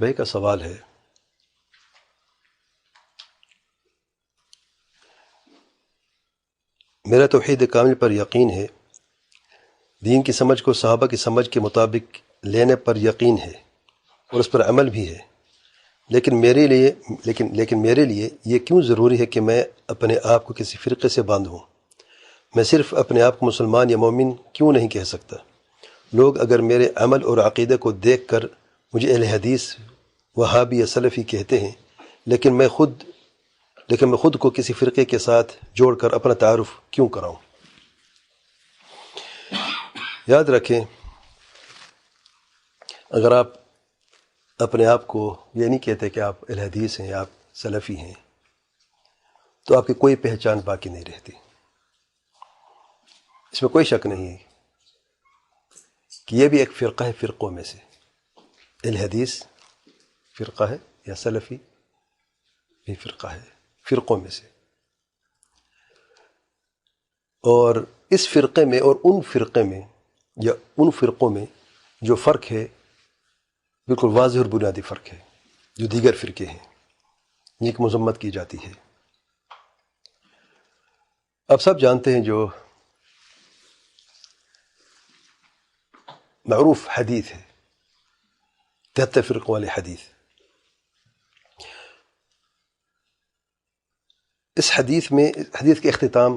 بھائی کا سوال ہے، میرا توحید کامل پر یقین ہے، دین کی سمجھ کو صحابہ کی سمجھ کے مطابق لینے پر یقین ہے اور اس پر عمل بھی ہے، لیکن میرے لیے یہ کیوں ضروری ہے کہ میں اپنے آپ کو کسی فرقے سے باندھوں؟ میں صرف اپنے آپ کو مسلمان یا مومن کیوں نہیں کہہ سکتا؟ لوگ اگر میرے عمل اور عقیدے کو دیکھ کر مجھے اہل حدیث، وہابی یا سلفی کہتے ہیں، لیکن میں خود کو کسی فرقے کے ساتھ جوڑ کر اپنا تعارف کیوں کراؤں؟ یاد رکھیں، اگر آپ اپنے آپ کو یہ نہیں کہتے کہ آپ اہل حدیث ہیں یا آپ سلفی ہیں، تو آپ کی کوئی پہچان باقی نہیں رہتی۔ اس میں کوئی شک نہیں ہے کہ یہ بھی ایک فرقہ ہے فرقوں میں سے، اہل حدیث فرقہ ہے یا سلفی بھی فرقہ ہے فرقوں میں سے، اور اس فرقے میں اور ان فرقے میں یا ان فرقوں میں جو فرق ہے بالکل واضح اور بنیادی فرق ہے جو دیگر فرقے ہیں، جن کی مذمت کی جاتی ہے۔ اب سب جانتے ہیں جو معروف حدیث ہے 73 فرقوں والے حدیث، اس حدیث کے اختتام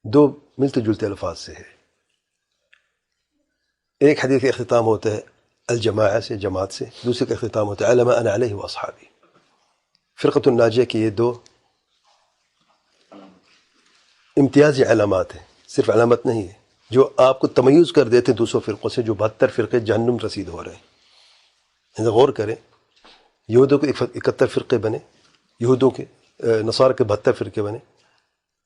دو ملتے جلتے الفاظ سے ہے۔ ایک حدیث کا اختتام ہوتا ہے الجماعہ سے، جماعت سے، دوسرے کا اختتام ہوتا ہے علم انا علیہ واصحابی۔ فرقۃ الناجیہ کی یہ دو امتیازی علامات ہیں، صرف علامت نہیں ہے، جو آپ کو تمیز کر دیتے دوسروں فرقوں سے جو 72 فرقے جہنم رسید ہو رہے ہیں۔ غور کریں، یہودوں کے 71 فرقے بنے، یہودوں کے نصارہ کے 72 فرقے بنے،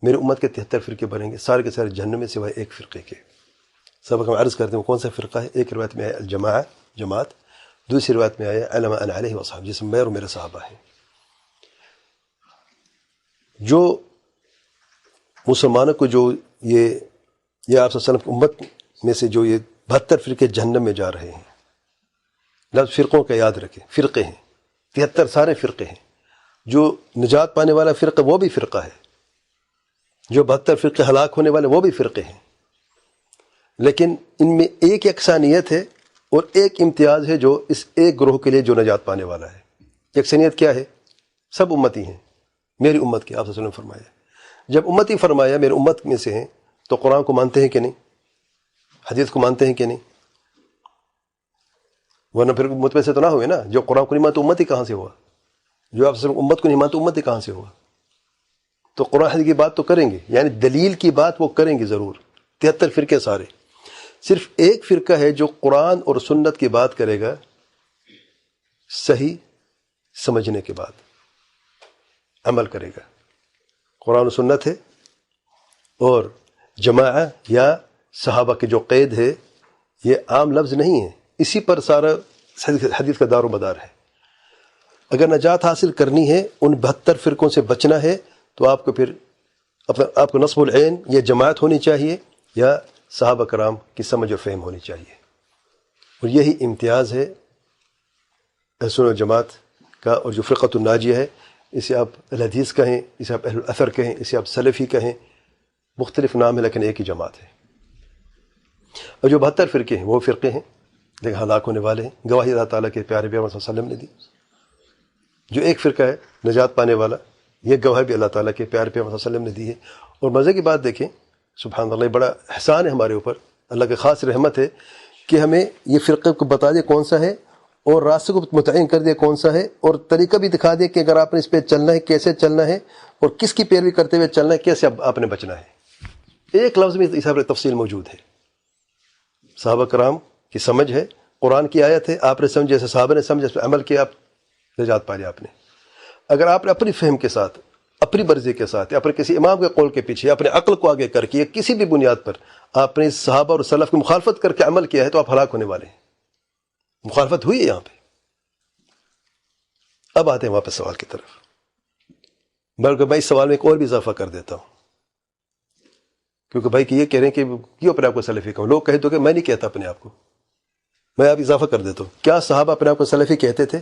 میری امت کے 73 فرقے بنیں گے، سارے کے سارے جہنم میں سوائے ایک فرقے کے۔ سبق ہم عرض کرتے ہیں وہ کون سا فرقہ ہے؟ ایک روایت میں آیا الجماعہ، جماعت، دوسری روایت میں آیا علم انا علیہ واصحابی، جس میں میں اور میرے صحابہ ہیں۔ جو مسلمانوں کو جو یہ آپ صلی اللہ علیہ وسلم کی امت میں سے جو یہ 72 فرقے جہنم میں جا رہے ہیں، لفظ فرقوں کا یاد رکھیں، فرقے ہیں، 73 سارے فرقے ہیں۔ جو نجات پانے والا فرقہ وہ بھی فرقہ ہے، جو 72 فرقے ہلاک ہونے والے وہ بھی فرقے ہیں، لیکن ان میں ایک یکسانیت ہے اور ایک امتیاز ہے جو اس ایک گروہ کے لیے جو نجات پانے والا ہے۔ یکسانیت کیا ہے؟ سب امتی ہیں، میری امت کے، آپ صلی اللہ علیہ وسلم نے فرمایا۔ جب امتی فرمایا میرے امت میں سے ہیں، تو قرآن کو مانتے ہیں کہ نہیں؟ حدیث کو مانتے ہیں کہ نہیں؟ ورنہ پھر امت میں سے تو نہ ہوئے نا۔ جو قرآن کو نہیں مانتے امتی کہاں سے ہوا؟ جو آپ امت کو نہیں مانتے امتی کہاں سے ہوا؟ تو قرآن حدیث کی بات تو کریں گے، یعنی دلیل کی بات وہ کریں گے ضرور۔ 73 فرقے سارے، صرف ایک فرقہ ہے جو قرآن اور سنت کی بات کرے گا صحیح سمجھنے کے بعد، عمل کرے گا۔ قرآن و سنت ہے، اور جماعہ یا صحابہ کے جو قید ہے یہ عام لفظ نہیں ہے، اسی پر سارا حدیث کا دار و مدار ہے۔ اگر نجات حاصل کرنی ہے، ان 72 فرقوں سے بچنا ہے، تو آپ کو پھر آپ کو نصب العین یا جماعت ہونی چاہیے یا صحابہ کرام کی سمجھ و فہم ہونی چاہیے، اور یہی امتیاز ہے اہل سنت و جماعت کا۔ اور جو فرقۃ الناجیہ ہے، اسے آپ اہل حدیث کہیں، اسے آپ اہل الاثر کہیں، اسے آپ سلفی کہیں، مختلف نام ہے لیکن ایک ہی جماعت ہے۔ اور جو 72 فرقے ہیں وہ فرقے ہیں لیکن ہلاک ہونے والے ہیں۔ گواہی اللہ تعالیٰ کے پیارے پیغمبر صلی اللہ علیہ وسلم نے دی۔ جو ایک فرقہ ہے نجات پانے والا، یہ گواہی بھی اللہ تعالیٰ کے پیارے پیغمبر صلی اللہ علیہ وسلم نے دی ہے۔ اور مزے کی بات دیکھیں، سبحان اللہ، بڑا احسان ہے ہمارے اوپر، اللہ کی خاص رحمت ہے کہ ہمیں یہ فرقے کو بتا دے کون سا ہے، اور راستے کو متعین کر دیا کون سا ہے، اور طریقہ بھی دکھا دیا کہ اگر آپ نے اس پہ چلنا ہے کیسے چلنا ہے، اور کس کی پیروی کرتے ہوئے چلنا ہے، کیسے آپ نے بچنا ہے۔ ایک لفظ میں اس پر تفصیل موجود ہے۔ صحابہ کرام کی سمجھ ہے، قرآن کی آیت ہے، آپ نے سمجھ جیسے صحابہ نے سمجھ، اس پہ عمل کیا، آپ نجات پا لیا آپ نے۔ اگر آپ نے اپنی فہم کے ساتھ، اپنی مرضی کے ساتھ، اپنے کسی امام کے قول کے پیچھے، اپنے عقل کو آگے کر کے، یا کسی بھی بنیاد پر آپ نے صحابہ اور سلف کی مخالفت کر کے عمل کیا ہے، تو آپ ہلاک ہونے والے ہیں۔ مخالفت ہوئی ہے یہاں پہ۔ اب آتے ہیں واپس سوال کی طرف، بلکہ میں اس سوال میں ایک اور بھی اضافہ کر دیتا ہوں، کیونکہ بھائی کہ یہ کہہ رہے ہیں کہ کیوں اپنے آپ کو سلفی کہوں؟ لوگ کہہ دو کہ میں نہیں کہتا اپنے آپ کو، میں اب اضافہ کر دیتا ہوں۔ کیا صحابہ اپنے آپ کو سلفی کہتے تھے؟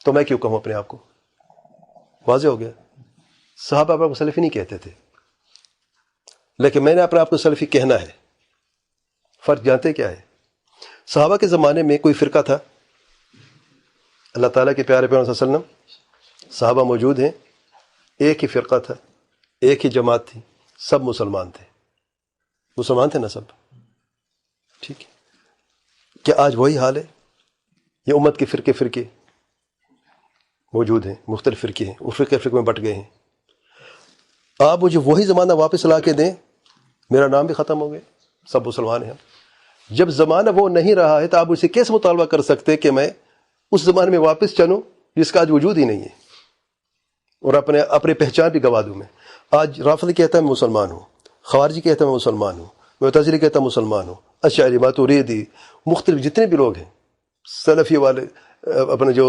تو میں کیوں کہوں اپنے آپ کو؟ واضح ہو گیا. صحابہ اپنے آپ کو سلفی نہیں کہتے تھے، لیکن میں نے اپنے آپ کو سلفی کہنا ہے. فرق جانتے کیا ہے؟ صحابہ کے زمانے میں کوئی فرقہ تھا؟ اللہ تعالیٰ کے پیارے پیغمبر صلی اللہ علیہ وسلم، صحابہ موجود ہیں، ایک ہی فرقہ تھا، ایک ہی جماعت تھی، سب مسلمان تھے. مسلمان تھے نا سب؟ ٹھیک ہے. کیا آج وہی حال ہے؟ یہ امت کے فرقے موجود ہیں، مختلف فرقے ہیں، وہ فرقے میں بٹ گئے ہیں. آپ مجھے وہی زمانہ واپس لا کے دیں، میرا نام بھی ختم ہو گئے، سب مسلمان ہیں. جب زمانہ وہ نہیں رہا ہے تو آپ اسے کیسے مطالبہ کر سکتے کہ میں اس زمانے میں واپس چلوں جس کا آج وجود ہی نہیں ہے، اور اپنے پہچان بھی گوا دوں؟ میں آج رافضی کہتا ہے میں مسلمان ہوں، خوارجی کہتا ہے میں مسلمان ہوں، معتزلی کہتا ہے مسلمان ہوں، اشعری، ماتوریدی، مختلف جتنے بھی لوگ ہیں، سلفی والے، اپنے جو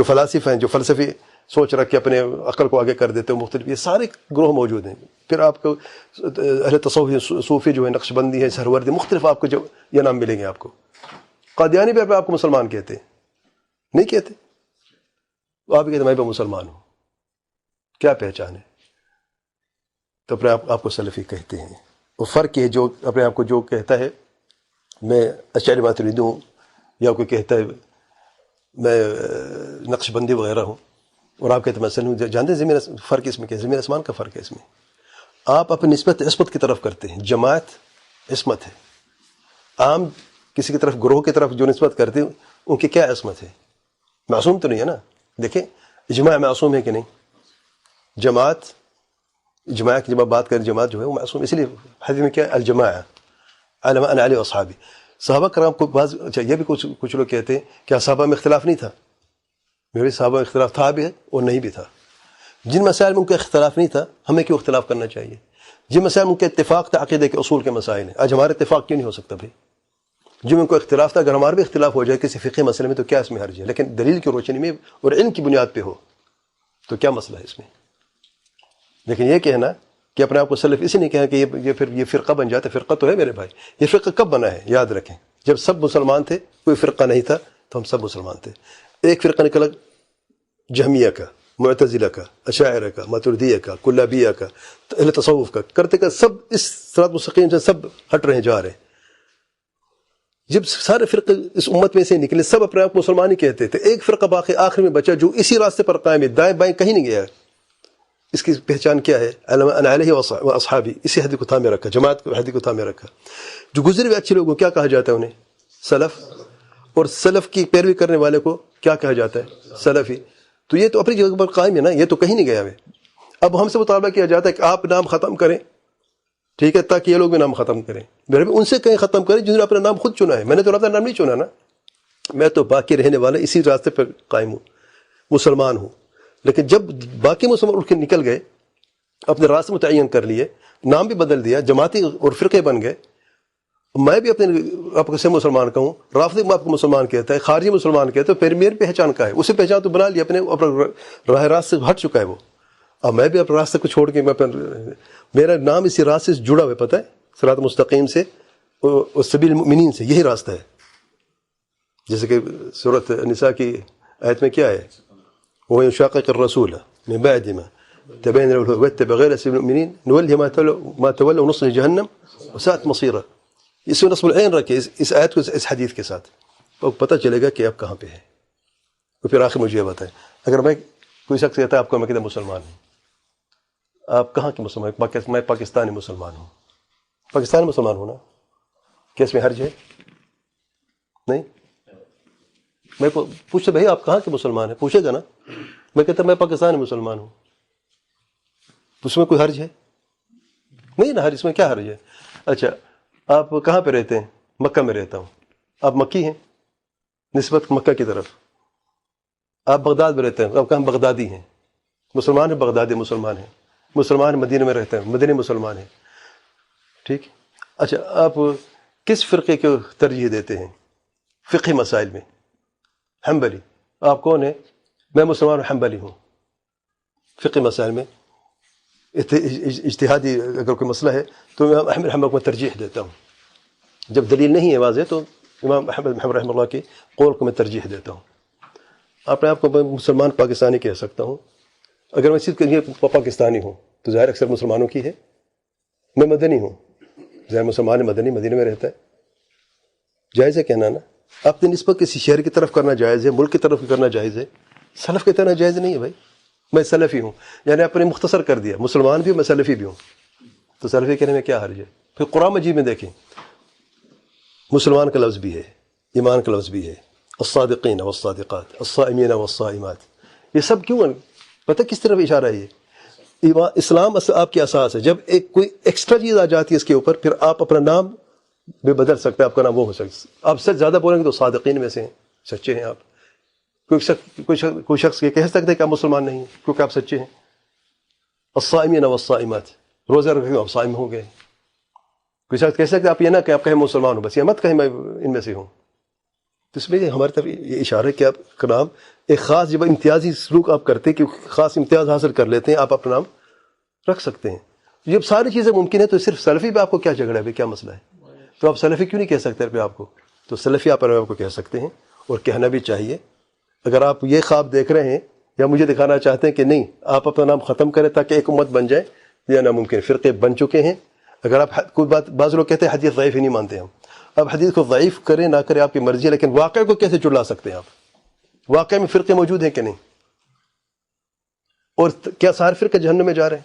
فلاسفہ ہیں، جو فلسفی سوچ رکھ کے اپنے عقل کو آگے کر دیتے ہیں، مختلف یہ سارے گروہ موجود ہیں. پھر آپ کو اہل تصوف صوفی جو ہے، نقش بندی ہے، سہروردی، مختلف آپ کو جو یہ نام ملیں گے. آپ کو قادیانی بھی اپنے آپ کو مسلمان کہتے ہیں؟ نہیں کہتے. آپ بھی کہتے ہیں میں بھی مسلمان ہوں. کیا پہچان ہے؟ تو اپنے آپ کو سلفی کہتے ہیں. وہ فرق ہے جو اپنے آپ کو جو کہتا ہے میں اشعری ماتریدی ہوں، یا کوئی کہتا ہے میں نقش بندی وغیرہ ہوں، اور آپ کہتے ہیں میں سلفی ہوں. جانتے ہیں زمین فرق اس میں کیا ہے؟ زمین آسمان کا فرق ہے اس میں. آپ اپنی نسبت عصمت کی طرف کرتے ہیں، جماعت عصمت ہے. عام کسی کی طرف، گروہ کی طرف جو نسبت کرتے ہیں ان کی کیا عصمت ہے؟ معصوم تو نہیں ہے نا. دیکھیں اجماع معصوم ہے کہ نہیں؟ اجماع کی جب آپ بات کریں، جماعت جو ہے وہ معصوم، اس لیے حدیث میں کیا ہے؟ الجماع علم انا علی واصحابی. صحابہ کرام کو بعض یہ بھی کچھ لوگ کہتے ہیں کہ صحابہ میں اختلاف نہیں تھا. میرے صحابہ میں اختلاف تھا بھی ہے اور نہیں بھی تھا. جن مسائل میں ان کا اختلاف نہیں تھا ہمیں کیوں اختلاف کرنا چاہیے؟ جن مسائل میں ان کے اتفاق تھا، عقیدے کے اصول کے مسائل ہیں، آج ہمارے اتفاق کیوں نہیں ہو سکتا بھائی؟ جن میں کوئی اختلاف تھا، اگر ہمارے بھی اختلاف ہو جائے کسی فقہی مسئلے میں تو کیا اس میں حرج ہے؟ لیکن دلیل کی روشنی میں اور علم کی بنیاد پہ ہو تو کیا مسئلہ ہے اس میں؟ لیکن یہ کہنا کہ اپنے آپ کو سلف اس لیے نہیں کہنا کہ یہ فرقہ بن جاتا ہے. فرقہ تو ہے میرے بھائی. یہ فرقہ کب بنا ہے؟ یاد رکھیں، جب سب مسلمان تھے، کوئی فرقہ نہیں تھا تو ہم سب مسلمان تھے. ایک فرقہ نکلا جہمیہ کا، معتزلہ کا، اشاعرہ کا، ماتریدیہ کا، کلابیہ کا، اہل تصوف کا، کرتے سب اس صراط مستقیم سے سب ہٹ رہے جا رہے ہیں. جب سارے فرقے اس امت میں سے نکلے، سب اپنے آپ کو مسلمان ہی کہتے تھے. ایک فرقہ باقی آخر میں بچا جو اسی راستے پر قائم ہے، دائیں بائیں کہیں نہیں گیا. اس کی پہچان کیا ہے؟ انا علیہ واصحابی. اسی حدیث کو تھامے رکھا، جماعت کو حدیث کو تھامے رکھا. جو گزرے ہوئے اچھے لوگوں کیا کہا جاتا ہے؟ انہیں سلف. اور سلف کی پیروی کرنے والے کو کیا کہا جاتا ہے؟ سلفی. تو یہ تو اپنی جگہ پر قائم ہے نا، یہ تو کہیں نہیں گیا ہے. اب ہم سے مطالبہ کیا جاتا ہے کہ آپ نام ختم کریں، ٹھیک ہے، تاکہ یہ لوگ بھی نام ختم کریں. میرے بھی ان سے کہیں ختم کریں جنہوں نے اپنا نام خود چنا ہے. میں نے تو اپنا نام نہیں چنا نا، میں تو باقی رہنے والا اسی راستے پر قائم ہوں، مسلمان ہوں. لیکن جب باقی مسلمان اٹھ کے نکل گئے، اپنے راستے متعین کر لیے، نام بھی بدل دیا، جماعتی اور فرقے بن گئے، میں بھی اپنے آپ کو سے مسلمان کہوں، رافضی آپ کو مسلمان کہتا ہے، خارجی مسلمان کہتا ہے، پھر میری پہچان کا ہے. اسے پہچان تو بنا لی، اپنے راہ راست سے ہٹ چکا ہے وہ. اب میں بھی اپنے راستے کو چھوڑ کے میرا نام اسی راستے سے جڑا ہوا ہے، پتہ ہے، صراط مستقیم سے اور سبیل المؤمنین سے. یہی راستہ ہے. جیسے کہ سورۃ النساء کی آیت میں کیا ہے؟ وہ یشاقق الرسول من بعد ما تبين له الهدى واتبع غير سبيل المؤمنين نوله ما تولى ونصله جهنم وساءت مصيره. اس میں نصب العین رکھے اس آیت کو اس حدیث کے ساتھ، تو پتہ چلے گا کہ آپ کہاں پہ ہیں. تو پھر آخر مجھے یہ بتائیں، اگر میں کوئی شخص کہتا ہے آپ کو میں کہتا مسلمان ہوں، آپ کہاں کے مسلمان؟ میں پاکستانی مسلمان ہوں. پاکستانی مسلمان ہوں نا، کیا اس میں حرج ہے؟ نہیں. میں پوچھتا بھائی آپ کہاں کے مسلمان ہیں؟ پوچھے گا نا. میں کہتا میں پاکستانی مسلمان ہوں، اس میں کوئی حرج ہے؟ نہیں نا. اس میں کیا حرج ہے؟ اچھا آپ کہاں پہ رہتے ہیں؟ مکہ میں رہتا ہوں. آپ مکی ہیں نسبت مکہ کی طرف. آپ بغداد میں رہتے ہیں، آپ کہاں؟ بغدادی ہیں. مسلمان ہیں، بغدادی مسلمان ہیں. مسلمان مدینہ میں رہتے ہیں، مدینی مسلمان ہیں. ٹھیک. اچھا آپ کس فرقے کو ترجیح دیتے ہیں فقہی مسائل میں؟ حنبلی. آپ کون ہیں؟ میں مسلمان حنبلی ہوں. فقہی مسائل میں اجتہادی اگر کوئی مسئلہ ہے تو امام احمد رحمہ اللہ کو ترجیح دیتا ہوں. جب دلیل نہیں ہے واضح تو امام احمد رحمہ اللہ کے قول کو میں ترجیح دیتا ہوں. اپنے آپ کو میں مسلمان پاکستانی کہہ سکتا ہوں. اگر میں صرف کہیں پاکستانی ہوں تو ظاہر اکثر مسلمانوں کی ہے. میں مدنی ہوں، ظاہر مسلمان مدنی مدینہ میں رہتا ہے. جائز ہے کہنا نا. اپنی نسبت کسی شہر کی طرف کرنا جائز ہے، ملک کی طرف کرنا جائز ہے. سلف کی طرح جائز نہیں ہے بھائی. میں سلفی ہوں، یعنی اپنے مختصر کر دیا، مسلمان بھی ہوں میں سلفی بھی ہوں. تو سلفی کہنے میں کیا حرج ہے؟ پھر قرآن مجید میں دیکھیں مسلمان کا لفظ بھی ہے، ایمان کا لفظ بھی ہے، الصادقین والصادقات الصائمین والصائمات. یہ سب کیوں ہے؟ پتہ کس طرف اشارہ ہے؟ یہ اسلام آپ کی اساس ہے. جب ایک کوئی ایکسٹرا چیز آ جاتی ہے اس کے اوپر، پھر آپ اپنا نام بھی بدل سکتے ہیں. آپ کا نام وہ ہو سکتا ہے. آپ سچ زیادہ بولیں گے تو صادقین میں سے ہیں، سچے ہیں آپ. کوئی شخص یہ کہہ سکتے ہیں کہ آپ مسلمان نہیں ہیں کیونکہ آپ سچے ہیں. الصائمین والصائمات، روزہ رکھیں آپ صائم ہو گئے. کوئی شخص کہہ سکتے ہیں آپ یہ نہ کہ آپ کہیں مسلمان ہوں، بس یہ مت کہیں میں ان میں سے ہوں. تو اس میں ہماری طرف یہ اشارہ ہے کہ آپ کا نام ایک خاص، جب امتیازی سلوک آپ کرتے ہیں کہ خاص امتیاز حاصل کر لیتے ہیں، آپ اپنا نام رکھ سکتے ہیں. جب ساری چیزیں ممکن ہیں تو صرف سلفی پہ آپ کو کیا جھگڑا ہے؟ کیا مسئلہ ہے؟ تو آپ سلفی کیوں نہیں کہہ سکتے پہ آپ کو؟ تو سلفی آپ کو کہہ سکتے ہیں اور کہنا بھی چاہیے. اگر آپ یہ خواب دیکھ رہے ہیں یا مجھے دکھانا چاہتے ہیں کہ نہیں آپ اپنا نام ختم کریں تاکہ ایک امت بن جائے، یہ ناممکن. فرقے بن چکے ہیں. اگر آپ کوئی بعض لوگ کہتے ہیں حدیث ضعیف ہی نہیں مانتے ہم. اب حدیث کو ضعیف کریں نہ کریں آپ کی مرضی ہے، لیکن واقعہ کو کیسے چلا سکتے ہیں آپ؟ واقعہ میں فرقے موجود ہیں کہ نہیں؟ اور کیا سارے فرقے جہنم میں جا رہے ہیں؟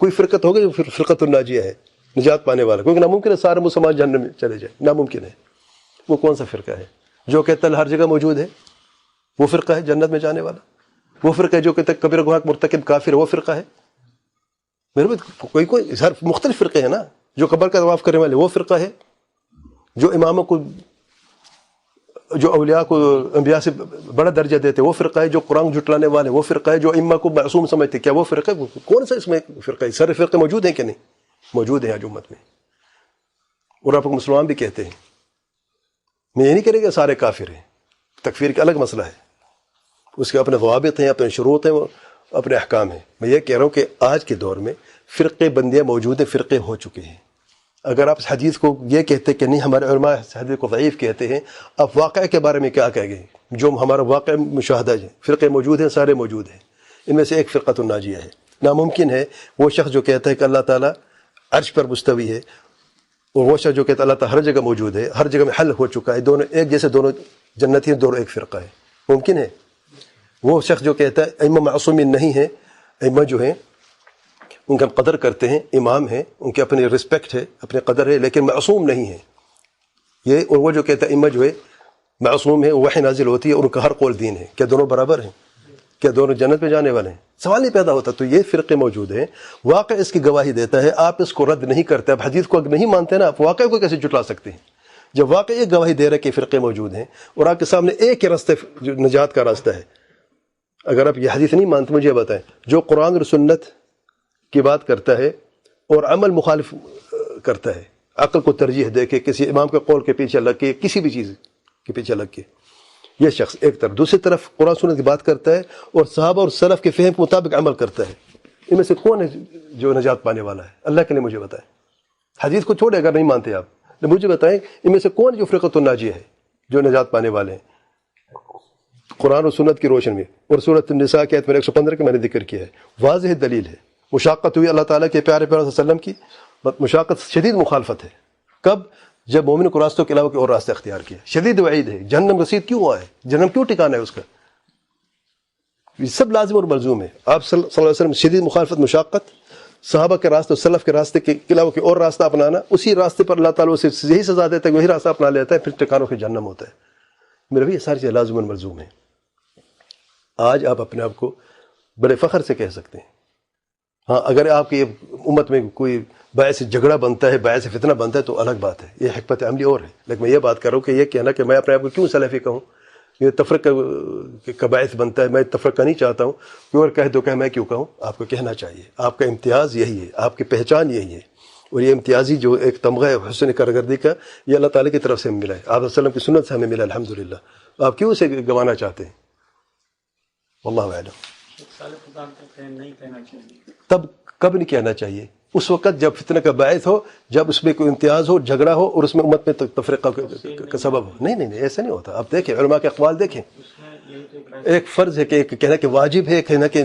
کوئی فرقت ہوگی جو فرقت الناجیہ ہے، نجات پانے والا؟ کیونکہ ناممکن ہے سارے مسلمان جہنم میں چلے جائیں، ناممکن ہے. وہ کون سا فرقہ ہے جو کہتا ہے ہر جگہ موجود ہے؟ وہ فرقہ ہے جنت میں جانے والا. وہ فرقہ ہے جو کہتا ہے کبیرہ گناہ مرتکب کافر ہے، وہ فرقہ ہے. میرے کوئی ہر مختلف فرقے ہیں نا. جو قبر کا طواف کرنے والے وہ فرقہ ہے. جو اماموں کو، جو اولیاء کو انبیاء سے بڑا درجہ دیتے وہ فرقہ ہے. جو قرآن جھٹلانے والے وہ فرقہ ہے. جو ائمہ کو معصوم سمجھتے کیا وہ فرقہ ہے؟ کون سا اس میں فرقہ ہے؟ سارے فرقے موجود ہیں کہ نہیں؟ موجود ہیں آج امت میں. اور آپ کو مسلمان بھی کہتے ہیں. میں یہ نہیں کہہ رہا کہ سارے کافر ہیں، تکفیر کا الگ مسئلہ ہے، اس کے اپنے ضوابط ہیں، اپنے شروط ہیں، اپنے احکام ہیں. میں یہ کہہ رہا ہوں کہ آج کے دور میں فرقے بندیاں موجود ہیں، فرقے ہو چکے ہیں. اگر آپ اس حدیث کو یہ کہتے کہ نہیں ہمارے علماء اس حدیث کو ضعیف کہتے ہیں، آپ واقعہ کے بارے میں کیا کہیں گے؟ جو ہمارا واقع مشاہدہ ہے، فرقے موجود ہیں، سارے موجود ہیں. ان میں سے ایک فرقۃ الناجیہ ہے. ناممکن ہے وہ شخص جو کہتا ہے کہ اللہ تعالیٰ عرش پر مستوی ہے، اور وہ شخص جو کہتا ہے اللہ تعالیٰ ہر جگہ موجود ہے، ہر جگہ میں حل ہو چکا ہے، دونوں ایک جیسے، دونوں جنتی ہیں، دونوں ایک فرقہ ہے. ممکن ہے؟ وہ شخص جو کہتا ہے ائمہ معصومین نہیں ہیں، ائمہ جو ہیں ان کا ہم قدر کرتے ہیں، امام ہیں، ان کی اپنی رسپیکٹ ہے، اپنی قدر ہے، لیکن معصوم نہیں ہیں یہ. اور وہ جو کہتا ہے ائمہ جو ہے معصوم ہے، وحی نازل ہوتی ہے اور ان کا ہر قول دین ہے. کیا دونوں برابر ہیں؟ کیا دونوں جنت میں جانے والے ہیں؟ سوال نہیں پیدا ہوتا. تو یہ فرقے موجود ہیں. واقع اس کی گواہی دیتا ہے. آپ اس کو رد نہیں کرتے. آپ حدیث کو نہیں مانتے نا، آپ واقع کو کیسے جھٹلا سکتے ہیں؟ جب واقع یہ گواہی دے رہا ہے کہ فرقے موجود ہیں اور آپ کے سامنے ایک ہی راستہ جو نجات کا راستہ ہے. اگر آپ یہ حدیث نہیں مانتے مجھے بتائیں، جو قرآن اور سنت کی بات کرتا ہے اور عمل مخالف کرتا ہے، عقل کو ترجیح دے کے کسی امام کے قول کے پیچھے لگ کے، کسی بھی چیز کے پیچھے لگ کے، یہ شخص ایک طرف. دوسری طرف قرآن سنت کی بات کرتا ہے اور صحابہ اور سلف کے فہم کے مطابق عمل کرتا ہے. ان میں سے کون ہے جو نجات پانے والا ہے؟ اللہ کے لیے مجھے بتائیں. حدیث کو چھوڑے اگر نہیں مانتے آپ، مجھے بتائیں ان میں سے کون جو فرقۃ الناجیہ ہے، جو نجات پانے والے ہیں قرآن و سنت کی روشن میں. اور سورۃ النساء کی آیت 115 کا میں نے ذکر کیا ہے، واضح دلیل ہے. مشاقت ہوئی اللہ تعالیٰ کے پیارے پیغمبر صلی اللہ علیہ وسلم کی، مشاقت شدید مخالفت ہے. کب؟ جب مومن کو راستوں کے علاوہ کوئی اور راستہ اختیار کیا. شدید وعید ہے. جہنم رسید کیوں ہوا ہے؟ جہنم کیوں ٹھکانا ہے اس کا؟ یہ سب لازم اور ملزوم ہے. آپ صلی اللہ علیہ وسلم شدید مخالفت، مشاقت، صحابہ کے راستے اور سلف کے راستے کے علاوہ کوئی اور راستہ اپنانا، اسی راستے پر اللہ تعالیٰ اسے یہی سزا دیتا ہے، وہی راستہ اپنا لیتا ہے، پھر ٹھکانوں کے جہنم ہوتا ہے. میرا بھی یہ ساری چیزیں لازم اور ملزوم ہیں. آج آپ اپنے آپ کو بڑے فخر سے کہہ سکتے ہیں. ہاں اگر آپ کی امت میں کوئی باعث جھگڑا بنتا ہے، باعث فتنہ بنتا ہے تو الگ بات ہے، یہ حکمت عملی اور ہے. لیکن میں یہ بات کر رہا ہوں کہ یہ کہنا کہ میں اپنے آپ کو کیوں سلفی کہوں، یہ تفرقہ کا باعث بنتا ہے. میں تفرقہ نہیں چاہتا ہوں. کوئی اور کہہ دو کہ میں کیوں کہوں؟ آپ کو کہنا چاہیے. آپ کا امتیاز یہی ہے، آپ کی پہچان یہی ہے. اور یہ امتیازی جو ایک تمغہ ہے حسن کارکردگی کا، یہ اللہ تعالیٰ کی طرف سے ہمیں ملا ہے، آپ صلی اللہ علیہ وسلم کی سنت سے ہمیں ملا الحمدللہ. آپ کیوں اسے گنوانا چاہتے ہیں؟ واللہ اعلم. تب کب نہیں کہنا چاہیے؟ اس وقت جب فتنہ کا باعث ہو، جب اس میں کوئی امتیاز ہو، جھگڑا ہو اور اس میں امت میں تفرقہ کا سبب ہو. نہیں ایسا نہیں ہوتا. آپ دیکھیں علماء کے اقوال دیکھیں. ایک فرض ہے کہ ایک کہنا کہ واجب ہے، ایک کہنا کہ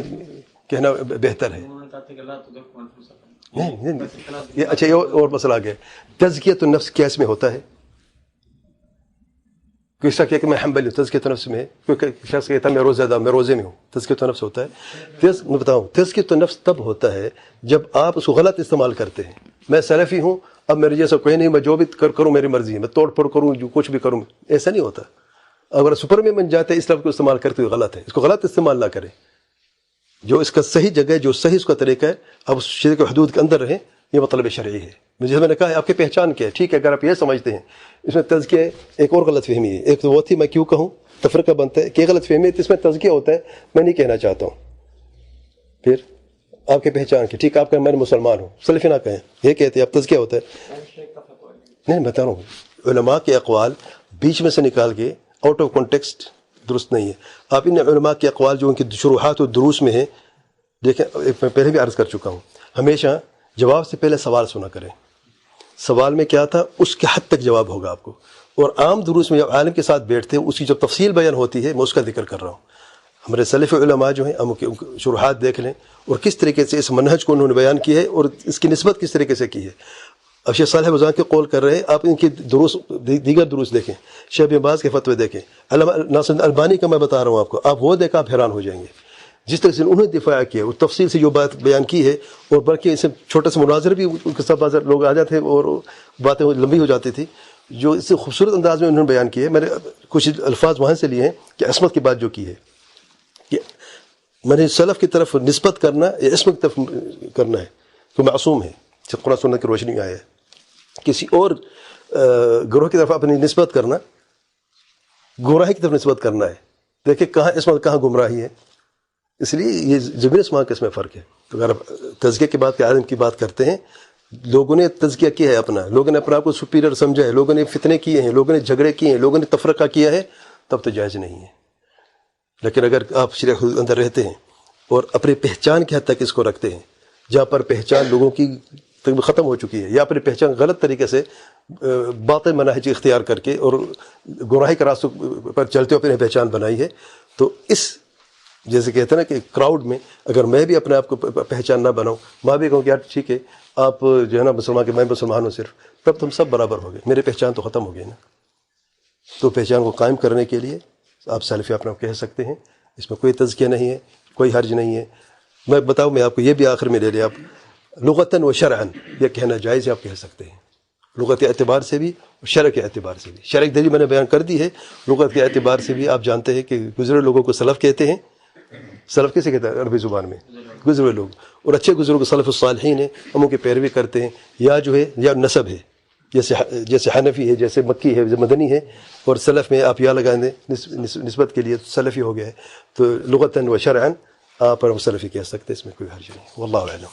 کہنا بہتر ہے. نہیں یہ اچھا یہ اور مسئلہ آ گیا. تزکیۃ النفس کیا اس میں ہوتا ہے؟ کوئی شخص کہ میں حنبلی ہوں، تزکیۃ النفس میں کوئی شخص کہتا ہے میں روزہ دار، میں روزے میں ہوں، تزکیۃ النفس ہوتا ہے؟ میں بتاؤں تزکیۃ النفس تب ہوتا ہے جب آپ اس کو غلط استعمال کرتے ہیں. میں سلفی ہوں، اب میرے جیسا کوئی نہیں، میں جو بھی کروں میری مرضی ہے، میں توڑ پھوڑ کروں، جو کچھ بھی کروں، ایسا نہیں ہوتا. اگر سپر میں بن جاتے اس لفظ کو استعمال کرتے ہوئے غلط ہے، اس کو غلط استعمال نہ کریں. جو اس کا صحیح جگہ، جو صحیح اس کا طریقہ ہے، اب اس شریعت کے حدود کے اندر رہیں، یہ مطلب شرعی ہے. جیسے میں نے کہا ہے آپ کی پہچان کیا ہے، ٹھیک ہے اگر آپ یہ سمجھتے ہیں اس میں تزکیہ ہے. ایک اور غلط فہمی ہے، ایک تو وہ تھی میں کیوں کہوں تفرقہ بنتا ہے کہ غلط فہمی ہے اس میں تزکیہ ہوتا ہے، میں نہیں کہنا چاہتا ہوں. پھر آپ کی پہچان کی، ٹھیک ہے آپ کہیں میں مسلمان ہوں، سلفی نہ کہیں، یہ کہتے ہیں اب تزکیہ ہوتا ہے. نہیں بتا رہا ہوں علماء کے اقوال بیچ میں سے نکال کے آؤٹ آف کانٹیکسٹ درست نہیں ہے. آپ ان علماء کے اقوال جو ان کی شروحات و دروس میں ہیں دیکھیں، میں پہلے بھی عرض کر چکا ہوں، ہمیشہ جواب سے پہلے سوال سنا کریں. سوال میں کیا تھا اس کے حد تک جواب ہوگا آپ کو. اور عام دروس میں جب عالم کے ساتھ بیٹھتے ہیں اس کی جب تفصیل بیان ہوتی ہے میں اس کا ذکر کر رہا ہوں. ہمارے سلف علماء جو ہیں ان کی شروحات دیکھ لیں اور کس طریقے سے اس منہج کو انہوں نے بیان کی ہے اور اس کی نسبت کس طریقے سے کی ہے. اب شیخ صالح فوزان کے قول کر رہے ہیں، آپ ان کی دروس دیگر دروس دیکھیں، شیخ بن باز کے فتوے دیکھیں، علامہ ناصر البانی کا میں بتا رہا ہوں آپ کو، آپ وہ دیکھ آپ حیران ہو جائیں گے جس طرح سے انہوں نے دفاع کیا اور تفصیل سے جو بات بیان کی ہے. اور بلکہ اسے چھوٹا سا مناظر بھی ان کے ساتھ بعض لوگ آ جاتے اور باتیں لمبی ہو جاتی تھی، جو اس سے خوبصورت انداز میں انہوں نے بیان کی ہے. میں نے کچھ الفاظ وہاں سے لیے ہیں کہ عصمت کی بات جو کی ہے کہ میں نے سلف کی طرف نسبت کرنا یا عصمت کی طرف کرنا ہے تو معصوم ہے، قرآن سنت کی روشنی میں آیا ہے. کسی اور گروہ کی طرف اپنی نسبت کرنا گمراہی کی طرف نسبت کرنا ہے. دیکھیں کہاں عصمت کہاں گمراہی ہے. اس لیے یہ زمین اسمان کا اس میں فرق ہے. تو اگر آپ تزکیہ کی بات کے عالم کی بات کرتے ہیں، لوگوں نے تزکیہ کیا ہے اپنا، لوگوں نے اپنا آپ کو سپیریئر سمجھا ہے، لوگوں نے فتنے کیے ہیں، لوگوں نے جھگڑے کیے ہیں، لوگوں نے تفرقہ کیا ہے، تب تو جائز نہیں ہے. لیکن اگر آپ شریعت کے اندر رہتے ہیں اور اپنی پہچان کی حد تک اس کو رکھتے ہیں، جہاں پر پہچان لوگوں کی ختم ہو چکی ہے یا اپنی پہچان غلط طریقے سے باطل مناہج اختیار کر کے اور گمراہی کے راستوں پر چلتے ہوئے اپنی پہچان بنائی ہے، تو اس جیسے کہتے ہیں نا کہ کراؤڈ میں اگر میں بھی اپنے آپ کو پہچان نہ بناؤں، میں بھی کہوں کہ یار ٹھیک ہے آپ جو ہے نا مسلمان کہ میں مسلمان ہوں صرف، تب تم سب برابر ہو گئے، میری پہچان تو ختم ہو گئی نا. تو پہچان کو قائم کرنے کے لیے آپ سلفی اپنا کہہ سکتے ہیں، اس میں کوئی تزکیہ نہیں ہے، کوئی حرج نہیں ہے. میں بتاؤں میں آپ کو یہ بھی آخر میں لے لیں، آپ لغتاً و شرعاً یہ کہنا جائز ہے، آپ کہہ سکتے ہیں لغت کے اعتبار سے بھی اور شرع کے اعتبار سے بھی. شرع کی دلیل میں نے بیان کر دی ہے، لغت کے اعتبار سے بھی آپ جانتے ہیں کہ گزرے لوگوں کو سلف کہتے ہیں. سلف کیسے کہتے ہیں عربی زبان میں؟ گزرے لوگ. اور اچھے گزروں کو سلف الصالحین ہیں، ہم ان کی پیروی کرتے ہیں. یا جو ہے یا نسب ہے، جیسے حنفی ہے، جیسے مکی ہے، مدنی ہے، اور سلف میں آپ یا لگائیں دیں نسبت کے لیے سلفی ہو گیا ہے. تو لغتاً و شرعاً آپ سلفی کہہ سکتے ہیں، اس میں کوئی حرج نہیں. واللہ اعلم.